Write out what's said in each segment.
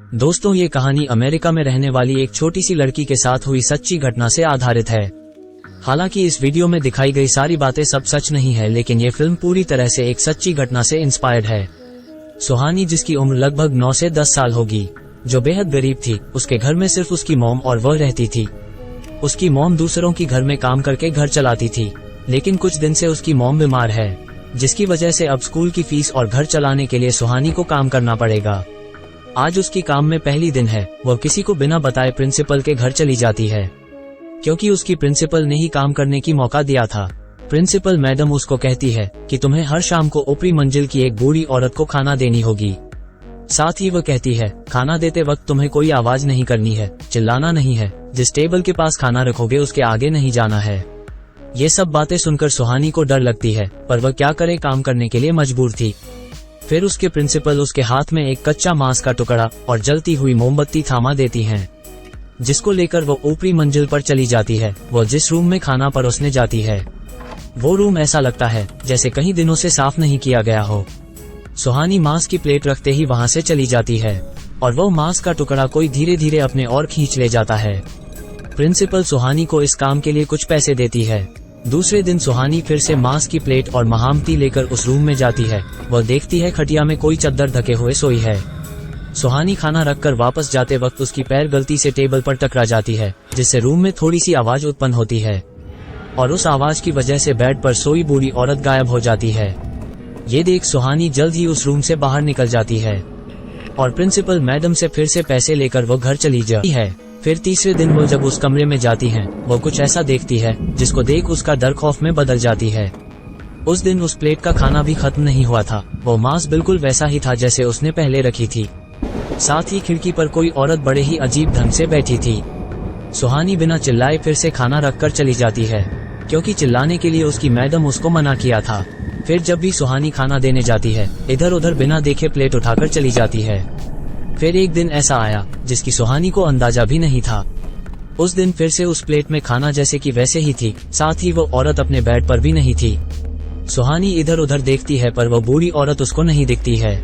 दोस्तों, ये कहानी अमेरिका में रहने वाली एक छोटी सी लड़की के साथ हुई सच्ची घटना से आधारित है। हालांकि इस वीडियो में दिखाई गई सारी बातें सब सच नहीं है, लेकिन ये फिल्म पूरी तरह से एक सच्ची घटना से इंस्पायर्ड है। सुहानी, जिसकी उम्र लगभग 9 से 10 साल होगी, जो बेहद गरीब थी, उसके घर में सिर्फ उसकी मॉम और वह रहती थी। उसकी मॉम दूसरों की घर में काम करके घर चलाती थी, लेकिन कुछ दिन से उसकी मॉम बीमार है, जिसकी वजह से अब स्कूल की फीस और घर चलाने के लिए सुहानी को काम करना पड़ेगा। आज उसकी काम में पहली दिन है। वह किसी को बिना बताए प्रिंसिपल के घर चली जाती है, क्योंकि उसकी प्रिंसिपल ने ही काम करने की मौका दिया था। प्रिंसिपल मैडम उसको कहती है कि तुम्हें हर शाम को ऊपरी मंजिल की एक बूढ़ी औरत को खाना देनी होगी। साथ ही वह कहती है, खाना देते वक्त तुम्हें कोई आवाज नहीं करनी है, चिल्लाना नहीं है, जिस टेबल के पास खाना रखोगे उसके आगे नहीं जाना है। ये सब बातें सुनकर सुहानी को डर लगती है, पर वह क्या करे, काम करने के लिए मजबूर थी। फिर उसके प्रिंसिपल उसके हाथ में एक कच्चा मांस का टुकड़ा और जलती हुई मोमबत्ती थामा देती हैं, जिसको लेकर वो ऊपरी मंजिल पर चली जाती है। वो जिस रूम में खाना परोसने जाती है, वो रूम ऐसा लगता है जैसे कई दिनों से साफ नहीं किया गया हो। सुहानी मांस की प्लेट रखते ही वहां से चली जाती है, और वो मांस का टुकड़ा कोई धीरे धीरे अपने और खींच ले जाता है। प्रिंसिपल सुहानी को इस काम के लिए कुछ पैसे देती है। दूसरे दिन सुहानी फिर से मांस की प्लेट और महामती लेकर उस रूम में जाती है। वह देखती है खटिया में कोई चद्दर ढके हुए सोई है। सुहानी खाना रखकर वापस जाते वक्त उसकी पैर गलती से टेबल पर टकरा जाती है, जिससे रूम में थोड़ी सी आवाज उत्पन्न होती है, और उस आवाज की वजह से बेड पर सोई बूढ़ी औरत गायब हो जाती है। ये देख सुहानी जल्द ही उस रूम से बाहर निकल जाती है, और प्रिंसिपल मैडम से फिर से पैसे लेकर वो घर चली जाती है। फिर तीसरे दिन वो जब उस कमरे में जाती हैं, वो कुछ ऐसा देखती है जिसको देख उसका डर खौफ में बदल जाती है। उस दिन उस प्लेट का खाना भी खत्म नहीं हुआ था। वो मांस बिल्कुल वैसा ही था जैसे उसने पहले रखी थी। साथ ही खिड़की पर कोई औरत बड़े ही अजीब ढंग से बैठी थी। सुहानी बिना चिल्लाए फिर से खाना रखकर चली जाती है, क्योंकि चिल्लाने के लिए उसकी मैडम उसको मना किया था। फिर जब भी सुहानी खाना देने जाती है, इधर उधर बिना देखे प्लेट उठाकर चली जाती है। फिर एक दिन ऐसा आया जिसकी सुहानी को अंदाजा भी नहीं था। उस दिन फिर से उस प्लेट में खाना जैसे कि वैसे ही थी, साथ ही वो औरत अपने बेड पर भी नहीं थी। सुहानी इधर उधर देखती है, पर वो बूढ़ी औरत उसको नहीं दिखती है।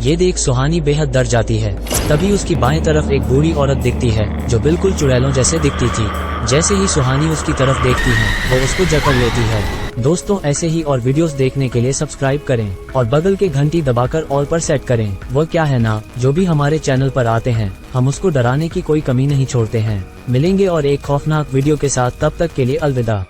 ये देख सुहानी बेहद डर जाती है। तभी उसकी बाएं तरफ एक बूढ़ी औरत दिखती है, जो बिल्कुल चुड़ैलों जैसे दिखती थी। जैसे ही सुहानी उसकी तरफ देखती है, वो उसको जकड़ लेती है। दोस्तों, ऐसे ही और वीडियोस देखने के लिए सब्सक्राइब करें और बगल के घंटी दबाकर ऑल पर सेट करें। वो क्या है ना, जो भी हमारे चैनल पर आते हैं, हम उसको डराने की कोई कमी नहीं छोड़ते हैं। मिलेंगे और एक खौफनाक वीडियो के साथ, तब तक के लिए अलविदा।